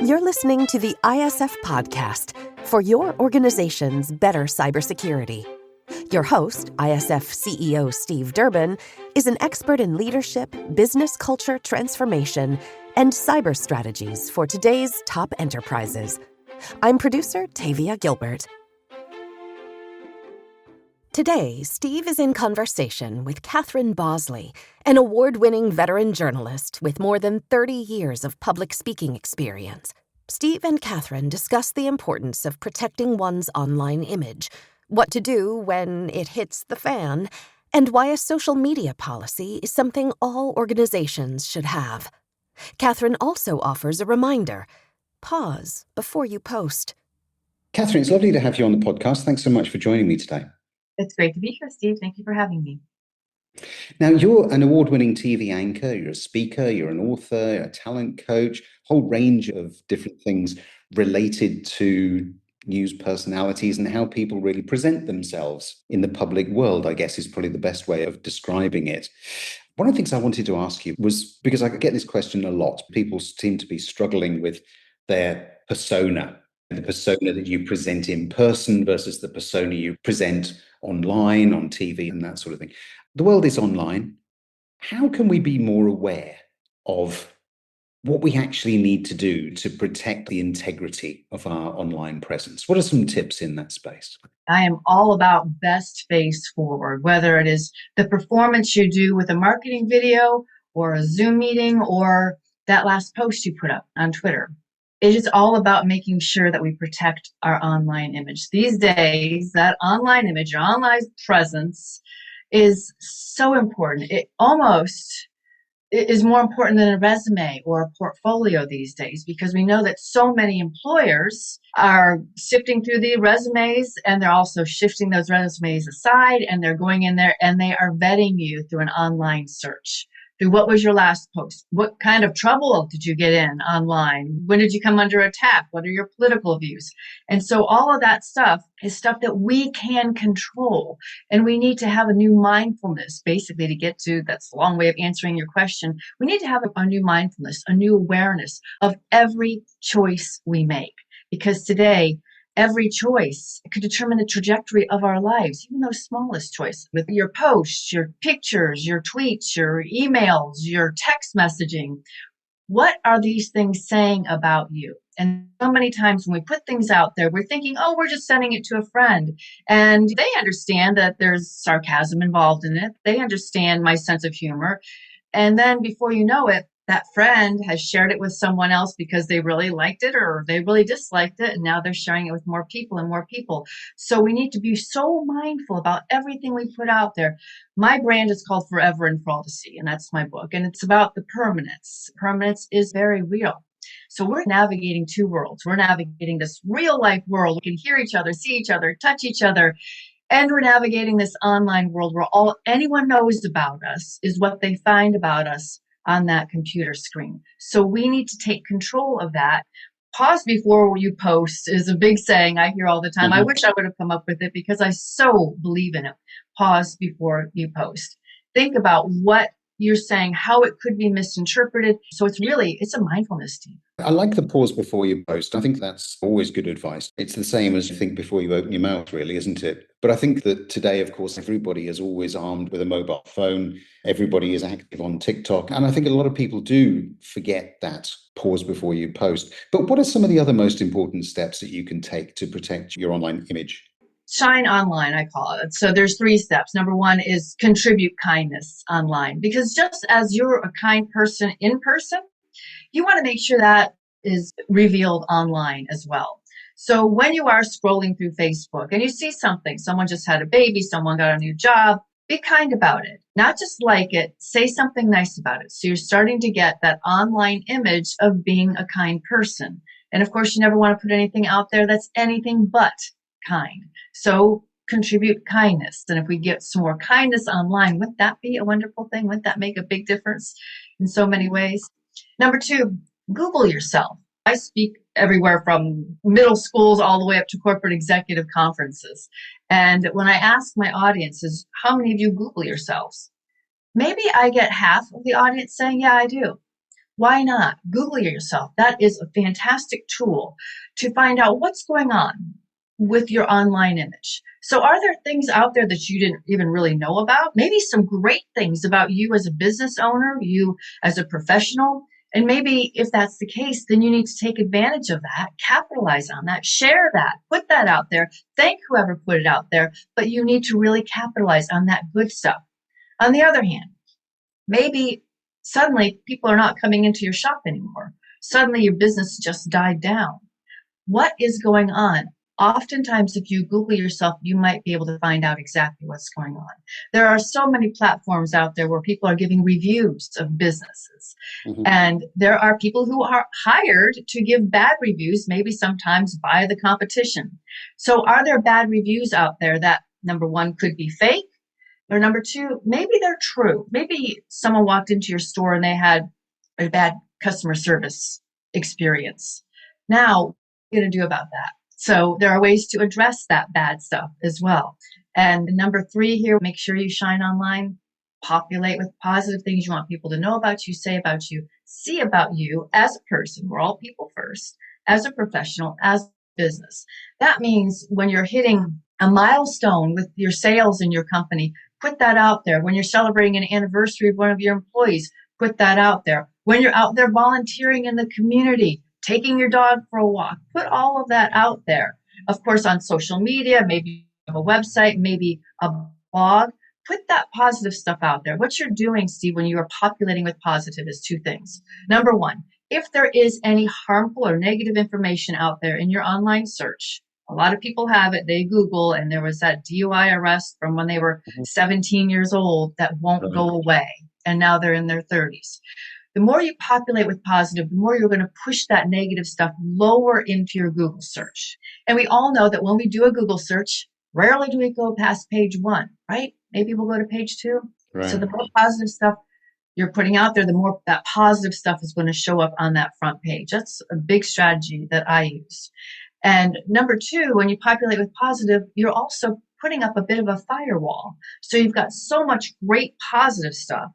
You're listening to the ISF podcast for your organization's better cybersecurity. Your host, ISF CEO Steve Durbin, is an expert in leadership, business culture transformation, and cyber strategies for today's top enterprises. I'm producer Tavia Gilbert. Today, Steve is in conversation with Catherine Bosley, an award-winning veteran journalist with more than 30 years of public speaking experience. Steve and Catherine discuss the importance of protecting one's online image, what to do when it hits the fan, and why a social media policy is something all organizations should have. Catherine also offers a reminder: pause before you post. Catherine, it's lovely to have you on the podcast. Thanks so much for joining me today. It's great to be here, Steve. Thank you for having me. Now, you're an award-winning TV anchor, you're a speaker, you're an author, a talent coach, a whole range of different things related to news personalities and how people really present themselves in the public world, I guess is probably the best way of describing it. One of the things I wanted to ask you was, because I get this question a lot, people seem to be struggling with their persona, the persona that you present in person versus the persona you present online, on TV, and that sort of thing. The world is online. How can we be more aware of what we actually need to do to protect the integrity of our online presence? What are some tips in that space? I am all about best face forward, whether it is the performance you do with a marketing video or a Zoom meeting or that last post you put up on Twitter. It is all about making sure that we protect our online image. These days, that online image, your online presence is so important. It almost is more important than a resume or a portfolio these days, because we know that so many employers are sifting through the resumes, and they're also shifting those resumes aside, and they're going in there and they are vetting you through an online search. Through what was your last post? What kind of trouble did you get in online? When did you come under attack? What are your political views? And so all of that stuff is stuff that we can control. And we need to have a new mindfulness, basically, to get to, that's a long way of answering your question. We need to have a new mindfulness, a new awareness of every choice we make. Because today, every choice could determine the trajectory of our lives, even those smallest choices. With your posts, your pictures, your tweets, your emails, your text messaging, what are these things saying about you? And so many times when we put things out there, we're thinking, oh, we're just sending it to a friend. And they understand that there's sarcasm involved in it. They understand my sense of humor. And then before you know it, that friend has shared it with someone else because they really liked it or they really disliked it. And now they're sharing it with more people and more people. So we need to be so mindful about everything we put out there. My brand is called Forever and For All to See, and that's my book. And it's about the permanence. Permanence is very real. So we're navigating two worlds. We're navigating this real life world. We can hear each other, see each other, touch each other. And we're navigating this online world where all anyone knows about us is what they find about us on that computer screen. So we need to take control of that. Pause before you post is a big saying I hear all the time. I wish I would have come up with it because I so believe in it. Pause before you post. Think about what you're saying, how it could be misinterpreted. So it's a mindfulness team. I like the pause before you post. I think that's always good advice. It's the same as think before you open your mouth, really, isn't it? But I think that today, of course, everybody is always armed with a mobile phone. Everybody is active on TikTok. And I think a lot of people do forget that pause before you post. But what are some of the other most important steps that you can take to protect your online image? Shine online, I call it. So there's 3 steps. Number 1 is contribute kindness online, because just as you're a kind person in person, you want to make sure that is revealed online as well. So when you are scrolling through Facebook and you see something, someone just had a baby, someone got a new job, be kind about it. Not just like it, say something nice about it. So you're starting to get that online image of being a kind person. And of course, you never want to put anything out there that's anything but kind. So contribute kindness. And if we get some more kindness online, wouldn't that be a wonderful thing? Wouldn't that make a big difference in so many ways? Number 2, Google yourself. I speak everywhere from middle schools all the way up to corporate executive conferences. And when I ask my audiences, how many of you Google yourselves? Maybe I get half of the audience saying, yeah, I do. Why not? Google yourself. That is a fantastic tool to find out what's going on with your online image. So are there things out there that you didn't even really know about? Maybe some great things about you as a business owner, you as a professional. And maybe if that's the case, then you need to take advantage of that, capitalize on that, share that, put that out there, thank whoever put it out there, but you need to really capitalize on that good stuff. On the other hand, maybe suddenly people are not coming into your shop anymore. Suddenly your business just died down. What is going on? Oftentimes, if you Google yourself, you might be able to find out exactly what's going on. There are so many platforms out there where people are giving reviews of businesses. Mm-hmm. And there are people who are hired to give bad reviews, maybe sometimes by the competition. So are there bad reviews out there that, number one, could be fake? Or number two, maybe they're true. Maybe someone walked into your store and they had a bad customer service experience. Now, what are you going to do about that? So there are ways to address that bad stuff as well. And number three here, make sure you shine online, populate with positive things you want people to know about you, say about you, see about you as a person. We're all people first, as a professional, as a business. That means when you're hitting a milestone with your sales in your company, put that out there. When you're celebrating an anniversary of one of your employees, put that out there. When you're out there volunteering in the community, taking your dog for a walk, put all of that out there. Of course, on social media, maybe you have a website, maybe a blog, put that positive stuff out there. What you're doing, Steve, when you are populating with positive is two things. Number one, if there is any harmful or negative information out there in your online search, a lot of people have it, they Google, and there was that DUI arrest from when they were 17 years old that won't go away, and now they're in their 30s. The more you populate with positive, the more you're going to push that negative stuff lower into your Google search. And we all know that when we do a Google search, rarely do we go past page 1, right? Maybe we'll go to page 2. Right. So the more positive stuff you're putting out there, the more that positive stuff is going to show up on that front page. That's a big strategy that I use. And number 2, when you populate with positive, you're also putting up a bit of a firewall. So you've got so much great positive stuff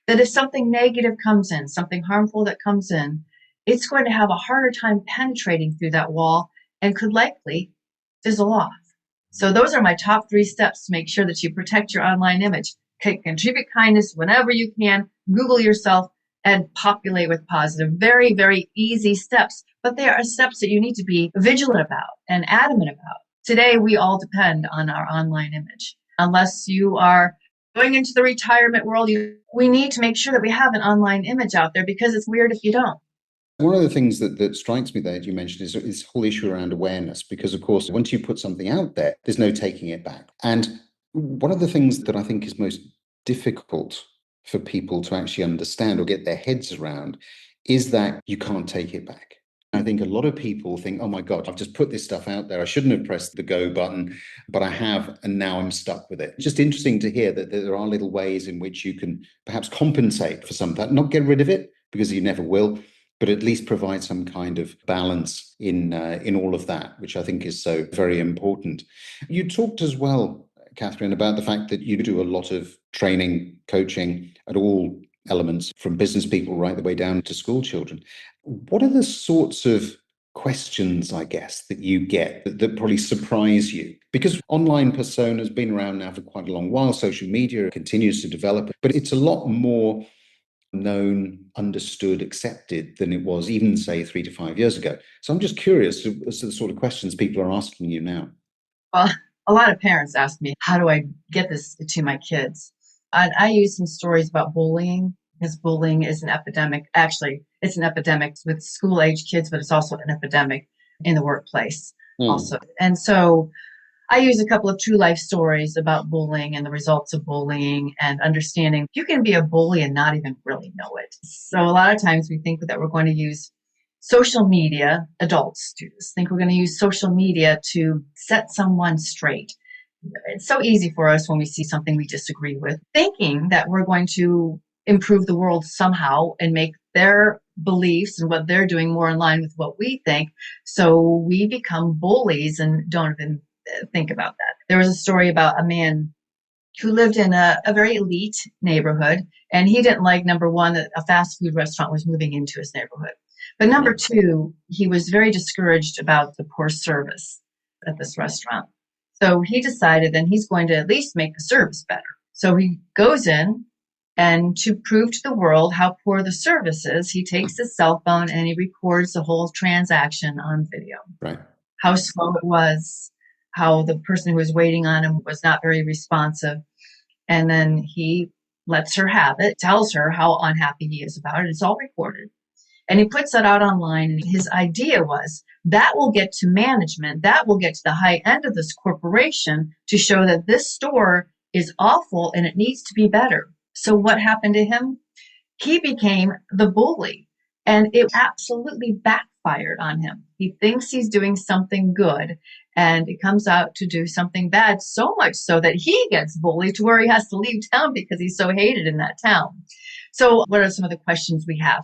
that if something negative comes in, something harmful that comes in, it's going to have a harder time penetrating through that wall and could likely fizzle off. So those are my top 3 steps to make sure that you protect your online image. Contribute kindness whenever you can, Google yourself, and populate with positive. Very, very easy steps, but they are steps that you need to be vigilant about and adamant about. Today, we all depend on our online image. Unless you are going into the retirement world, we need to make sure that we have an online image out there because it's weird if you don't. One of the things that strikes me there, you mentioned, is this whole issue around awareness, because, of course, once you put something out there, there's no taking it back. And one of the things that I think is most difficult for people to actually understand or get their heads around is that you can't take it back. I think a lot of people think, oh my God, I've just put this stuff out there. I shouldn't have pressed the go button, but I have, and now I'm stuck with it. Just interesting to hear that there are little ways in which you can perhaps compensate for some of that, not get rid of it, because you never will, but at least provide some kind of balance in all of that, which I think is so very important. You talked as well, Catherine, about the fact that you do a lot of training, coaching at all elements, from business people right the way down to school children. What are the sorts of questions, I guess, that you get that probably surprise you? Because online persona has been around now for quite a long while. Social media continues to develop, but it's a lot more known, understood, accepted than it was even, say, 3 to 5 years ago. So I'm just curious as to the sort of questions people are asking you now. Well, a lot of parents ask me, how do I get this to my kids? I use some stories about bullying, because bullying is an epidemic. Actually, it's an epidemic with school-age kids, but it's also an epidemic in the workplace also. And so I use a couple of true life stories about bullying and the results of bullying, and understanding you can be a bully and not even really know it. So a lot of times we think that we're going to use social media, adults do this, think we're going to use social media to set someone straight. It's so easy for us when we see something we disagree with, thinking that we're going to improve the world somehow and make their beliefs and what they're doing more in line with what we think. So we become bullies and don't even think about that. There was a story about a man who lived in a very elite neighborhood. And he didn't like, number one, that a fast food restaurant was moving into his neighborhood. But number two, he was very discouraged about the poor service at this restaurant. So he decided then he's going to at least make the service better. So he goes in, and to prove to the world how poor the service is, he takes his cell phone and he records the whole transaction on video. Right. How slow it was, how the person who was waiting on him was not very responsive. And then he lets her have it, tells her how unhappy he is about it. It's all recorded. And he puts that out online. And his idea was that will get to management, that will get to the high end of this corporation to show that this store is awful and it needs to be better. So what happened to him? He became the bully, and it absolutely backfired on him. He thinks he's doing something good, and it comes out to do something bad, so much so that he gets bullied to where he has to leave town because he's so hated in that town. So what are some of the questions we have?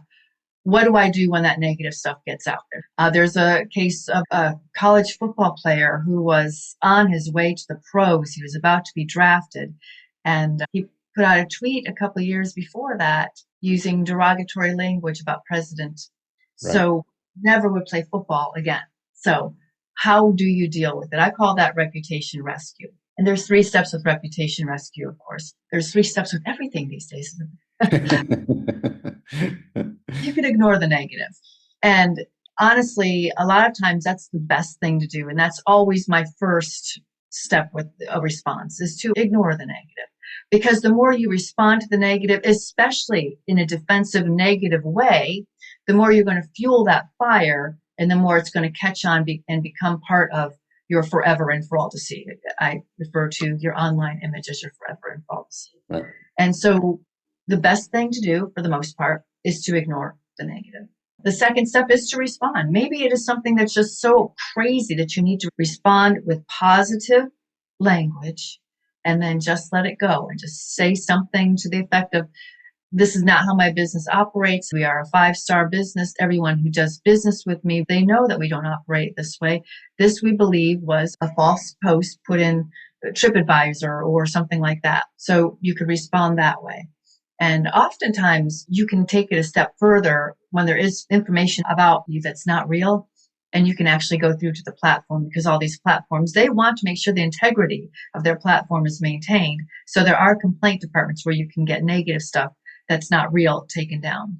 What do I do when that negative stuff gets out there? There's a case of a college football player who was on his way to the pros. He was about to be drafted, and he put out a tweet a couple of years before that using derogatory language about president. Right. So never would play football again. So how do you deal with it? I call that reputation rescue. And there's 3 steps with reputation rescue, of course. There's 3 steps with everything these days. You can ignore the negative. And honestly, a lot of times that's the best thing to do. And that's always my first step with a response, is to ignore the negative. Because the more you respond to the negative, especially in a defensive negative way, the more you're going to fuel that fire, and the more it's going to catch on and become part of your forever and for all to see. I refer to your online image as your forever and for all to see. Right. And so the best thing to do, for the most part, is to ignore the negative. The second step is to respond. Maybe it is something that's just so crazy that you need to respond with positive language, and then just let it go and just say something to the effect of, this is not how my business operates. We are a 5-star business. Everyone who does business with me, they know that we don't operate this way. This, we believe, was a false post put in TripAdvisor or something like that. So you could respond that way. And oftentimes you can take it a step further when there is information about you that's not real. And you can actually go through to the platform, because all these platforms, they want to make sure the integrity of their platform is maintained. So there are complaint departments where you can get negative stuff that's not real taken down.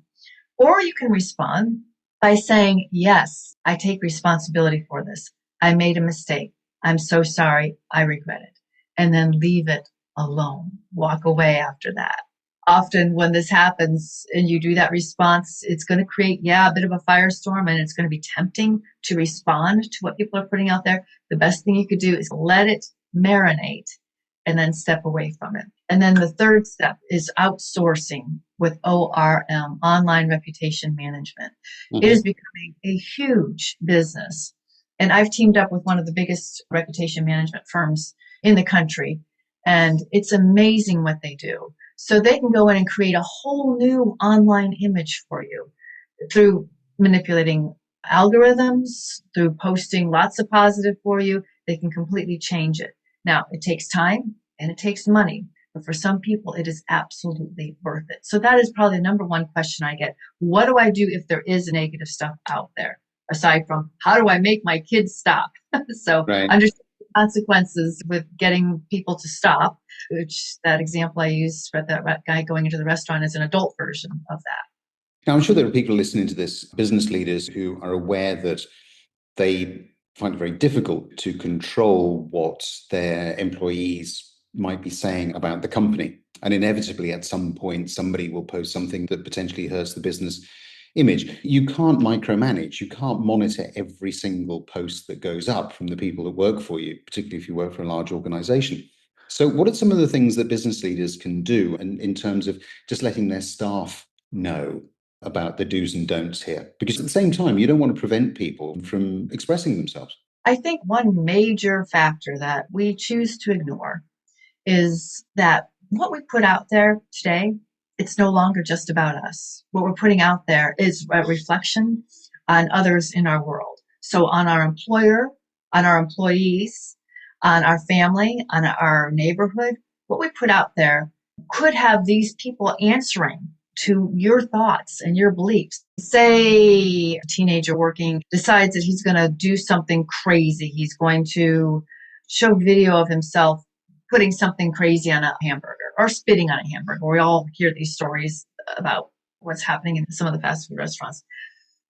Or you can respond by saying, yes, I take responsibility for this. I made a mistake. I'm so sorry. I regret it. And then leave it alone. Walk away after that. Often when this happens and you do that response, it's going to create, a bit of a firestorm, and it's going to be tempting to respond to what people are putting out there. The best thing you could do is let it marinate and then step away from it. And then the third step is outsourcing with ORM, online reputation management. Mm-hmm. It is becoming a huge business. And I've teamed up with one of the biggest reputation management firms in the country, and it's amazing what they do. So they can go in and create a whole new online image for you through manipulating algorithms, through posting lots of positive for you. They can completely change it. Now, it takes time and it takes money, but for some people, it is absolutely worth it. So that is probably the number one question I get. What do I do if there is negative stuff out there? Aside from, how do I make my kids stop? So right. Understand the consequences with getting people to stop, which that example I used for that guy going into the restaurant is an adult version of that. Now, I'm sure there are people listening to this, business leaders who are aware that they find it very difficult to control what their employees might be saying about the company. And inevitably, at some point, somebody will post something that potentially hurts the business image. You can't micromanage. You can't monitor every single post that goes up from the people that work for you, particularly if you work for a large organization. So what are some of the things that business leaders can do in terms of just letting their staff know about the do's and don'ts here? Because at the same time, you don't want to prevent people from expressing themselves. I think one major factor that we choose to ignore is that what we put out there today, it's no longer just about us. What we're putting out there is a reflection on others in our world. So on our employer, on our employees, on our family, on our neighborhood, what we put out there could have these people answering to your thoughts and your beliefs. Say a teenager working decides that he's going to do something crazy. He's going to show video of himself putting something crazy on a hamburger or spitting on a hamburger. We all hear these stories about what's happening in some of the fast food restaurants.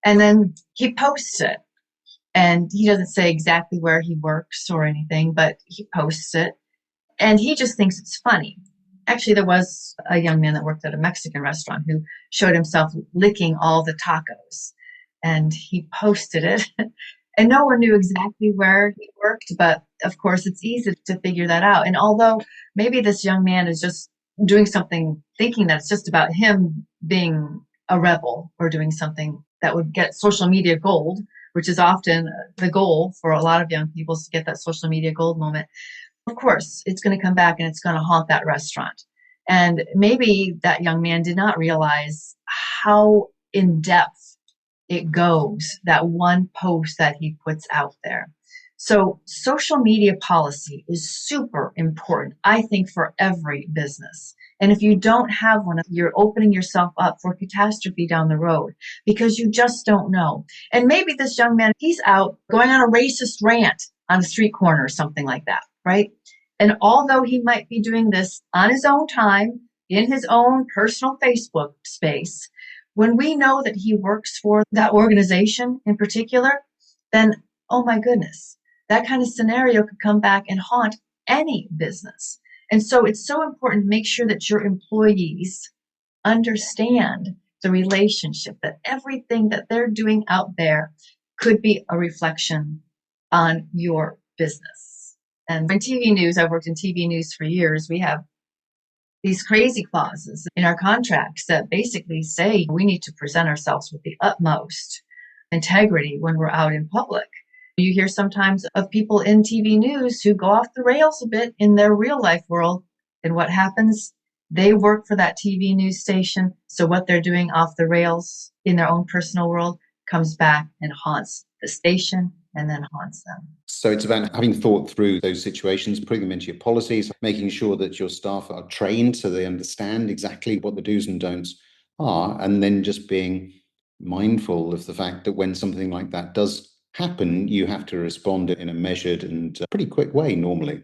And then he posts it. And he doesn't say exactly where he works or anything, but he posts it. And he just thinks it's funny. Actually, there was a young man that worked at a Mexican restaurant who showed himself licking all the tacos. And he posted it. And no one knew exactly where he worked, but of course, it's easy to figure that out. And although maybe this young man is just doing something, thinking that it's just about him being a rebel or doing something that would get social media gold, which is often the goal for a lot of young people, is to get that social media gold moment. Of course, it's going to come back and it's going to haunt that restaurant. And maybe that young man did not realize how in depth it goes, that one post that he puts out there. So social media policy is super important, I think, for every business. And if you don't have one, you're opening yourself up for catastrophe down the road because you just don't know. And maybe this young man, he's out going on a racist rant on a street corner or something like that, right? And although he might be doing this on his own time, in his own personal Facebook space, when we know that he works for that organization in particular, then, oh my goodness, that kind of scenario could come back and haunt any business. And so it's so important to make sure that your employees understand the relationship, that everything that they're doing out there could be a reflection on your business. And in TV news, I've worked in TV news for years, we have these crazy clauses in our contracts that basically say we need to present ourselves with the utmost integrity when we're out in public. You hear sometimes of people in TV news who go off the rails a bit in their real life world. And what happens? They work for that TV news station. So what they're doing off the rails in their own personal world comes back and haunts the station and then haunts them. So it's about having thought through those situations, putting them into your policies, making sure that your staff are trained so they understand exactly what the do's and don'ts are, and then just being mindful of the fact that when something like that does happen, you have to respond in a measured and pretty quick way normally.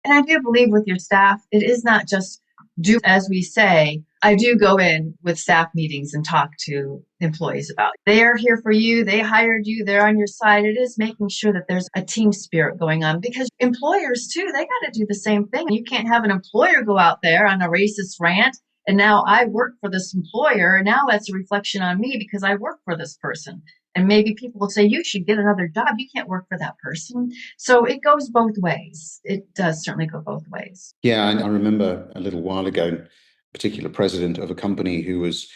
And I do believe with your staff, it is not just do as we say. I do go in with staff meetings and talk to employees about it. They are here for you. They hired you. They're on your side. It is making sure that there's a team spirit going on because employers too, they got to do the same thing. You can't have an employer go out there on a racist rant. And now I work for this employer. And now that's a reflection on me because I work for this person. And maybe people will say, you should get another job. You can't work for that person. So it goes both ways. It does certainly go both ways. Yeah, I remember a little while ago, a particular president of a company who was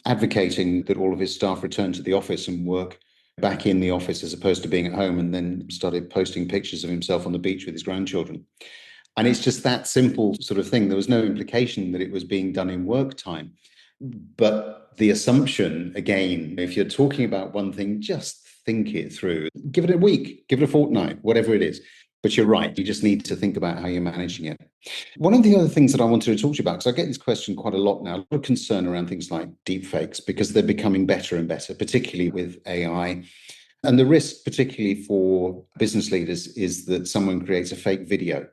advocating that all of his staff return to the office and work back in the office as opposed to being at home, and then started posting pictures of himself on the beach with his grandchildren. And it's just that simple sort of thing. There was no implication that it was being done in work time. But the assumption, again, if you're talking about one thing, just think it through. Give it a week, give it a fortnight, whatever it is. But you're right, you just need to think about how you're managing it. One of the other things that I wanted to talk to you about, because I get this question quite a lot now, a lot of concern around things like deepfakes, because they're becoming better and better, particularly with AI. And the risk, particularly for business leaders, is that someone creates a fake video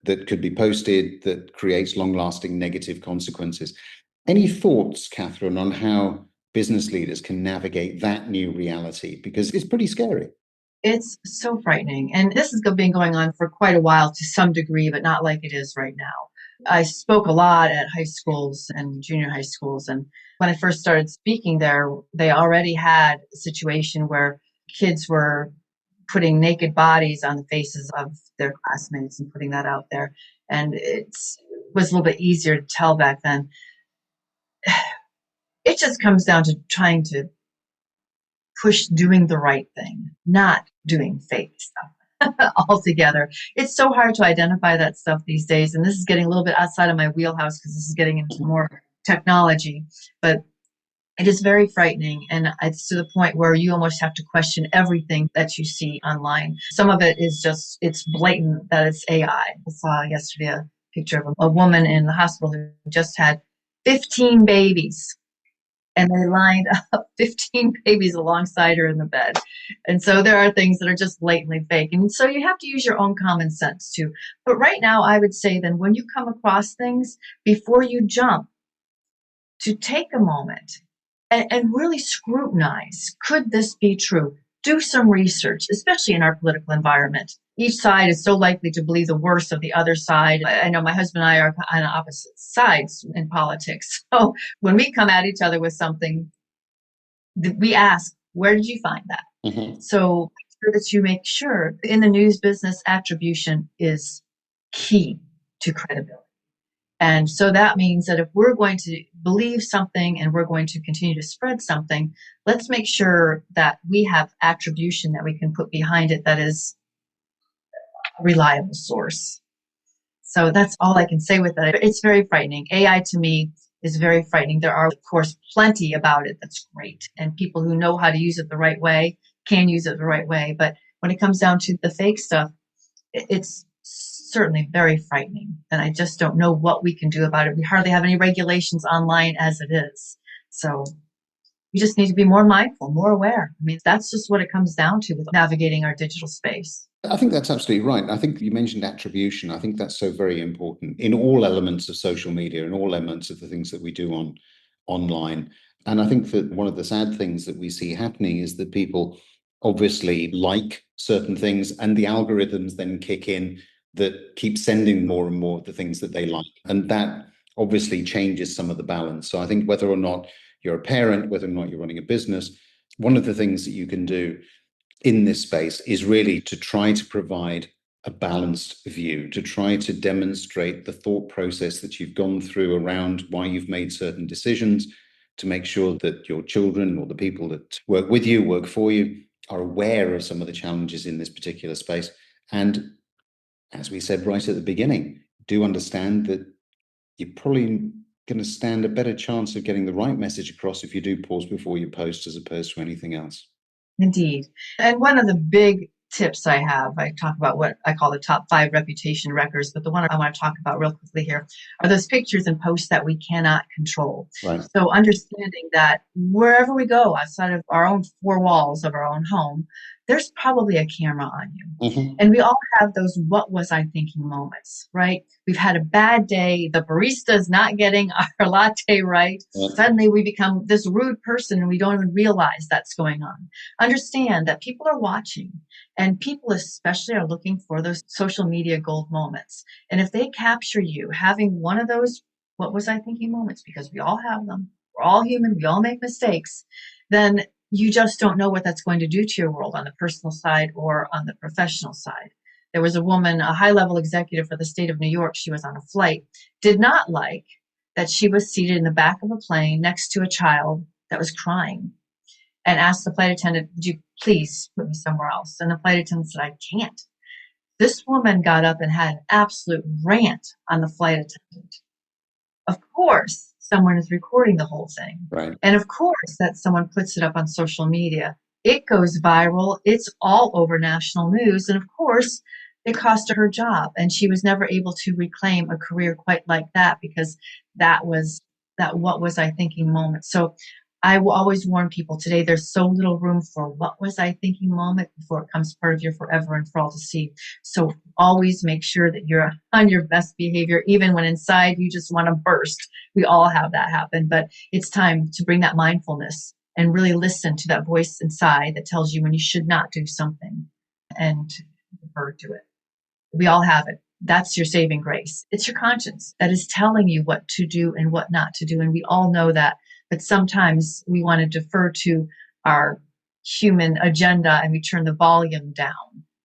that could be posted that creates long-lasting negative consequences. Any thoughts, Catherine, on how business leaders can navigate that new reality? Because it's pretty scary. It's so frightening. And this has been going on for quite a while to some degree, but not like it is right now. I spoke a lot at high schools and junior high schools. And when I first started speaking there, they already had a situation where kids were putting naked bodies on the faces of their classmates and putting that out there. And it was a little bit easier to tell back then. It just comes down to trying to push doing the right thing, not doing fake stuff altogether. It's so hard to identify that stuff these days. And this is getting a little bit outside of my wheelhouse because this is getting into more technology. But it is very frightening. And it's to the point where you almost have to question everything that you see online. Some of it is just, it's blatant that it's AI. I saw yesterday a picture of a woman in the hospital who just had 15 babies. And they lined up 15 babies alongside her in the bed. And so there are things that are just blatantly fake. And so you have to use your own common sense too. But right now, I would say then when you come across things, before you jump, to take a moment and really scrutinize, could this be true? Do some research, especially in our political environment. Each side is so likely to believe the worst of the other side. I know my husband and I are on opposite sides in politics. So when we come at each other with something, we ask, where did you find that? Mm-hmm. So make sure that you make sure in the news business, attribution is key to credibility. And so that means that if we're going to believe something and we're going to continue to spread something, let's make sure that we have attribution that we can put behind it that is a reliable source. So that's all I can say with that. It's very frightening. AI to me is very frightening. There are, of course, plenty about it that's great. And people who know how to use it the right way can use it the right way. But when it comes down to the fake stuff, it's certainly very frightening. And I just don't know what we can do about it. We hardly have any regulations online as it is. So we just need to be more mindful, more aware. I mean, that's just what it comes down to with navigating our digital space. I think that's absolutely right. I think you mentioned attribution. I think that's so very important in all elements of social media and all elements of the things that we do online. And I think that one of the sad things that we see happening is that people obviously like certain things and the algorithms then kick in that keep sending more and more of the things that they like. And that obviously changes some of the balance. So I think whether or not you're a parent, whether or not you're running a business, one of the things that you can do in this space is really to try to provide a balanced view, to try to demonstrate the thought process that you've gone through around why you've made certain decisions, to make sure that your children or the people that work with you, work for you, are aware of some of the challenges in this particular space. And as we said right at the beginning, do understand that you're probably going to stand a better chance of getting the right message across if you do pause before you post as opposed to anything else. Indeed. And one of the big tips I have, I talk about what I call the top 5 reputation wreckers, but the one I want to talk about real quickly here are those pictures and posts that we cannot control. Right. So understanding that wherever we go outside of our own 4 walls of our own home, there's probably a camera on you. Mm-hmm. And we all have those what was I thinking moments, right? We've had a bad day. The barista's not getting our latte right. Yeah. Suddenly we become this rude person and we don't even realize that's going on. Understand that people are watching and people especially are looking for those social media gold moments. And if they capture you having one of those what was I thinking moments, because we all have them, we're all human, we all make mistakes, then you just don't know what that's going to do to your world on the personal side or on the professional side. There was a woman, a high-level executive for the state of New York. She was on a flight, did not like that she was seated in the back of a plane next to a child that was crying, and asked the flight attendant, would you please put me somewhere else? And the flight attendant said, I can't. This woman got up and had an absolute rant on the flight attendant. Of course, someone is recording the whole thing. Right. And of course, that someone puts it up on social media. It goes viral. It's all over national news. And of course, it cost her job. And she was never able to reclaim a career quite like that because that was that what was I thinking moment. So I will always warn people today, there's so little room for what was I thinking moment before it becomes part of your forever and for all to see. So always make sure that you're on your best behavior, even when inside you just want to burst. We all have that happen, but it's time to bring that mindfulness and really listen to that voice inside that tells you when you should not do something and defer to it. We all have it. That's your saving grace. It's your conscience that is telling you what to do and what not to do. And we all know that. But sometimes we want to defer to our human agenda and we turn the volume down.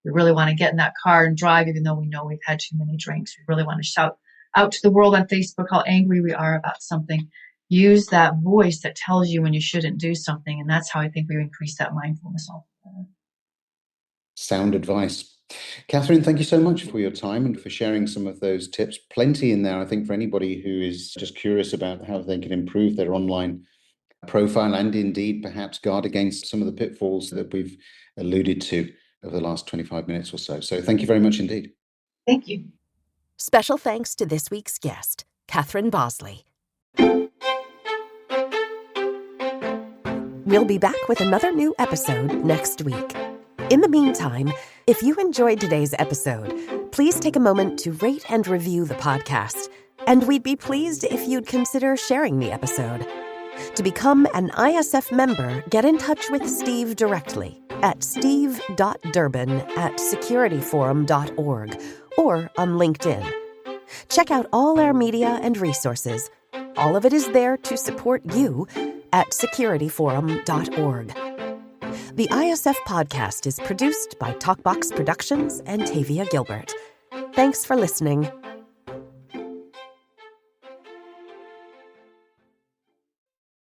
We really want to get in that car and drive, even though we know we've had too many drinks. We really want to shout out to the world on Facebook how angry we are about something. Use that voice that tells you when you shouldn't do something. And that's how I think we increase that mindfulness altogether. Sound advice. Catherine, thank you so much for your time and for sharing some of those tips. Plenty in there, I think, for anybody who is just curious about how they can improve their online profile and indeed perhaps guard against some of the pitfalls that we've alluded to over the last 25 minutes or so. So thank you very much indeed. Thank you. Special thanks to this week's guest, Catherine Bosley. We'll be back with another new episode next week. In the meantime, if you enjoyed today's episode, please take a moment to rate and review the podcast, and we'd be pleased if you'd consider sharing the episode. To become an ISF member, get in touch with Steve directly at steve.durbin@securityforum.org or on LinkedIn. Check out all our media and resources. All of it is there to support you at securityforum.org. The ISF podcast is produced by Talkbox Productions and Tavia Gilbert. Thanks for listening.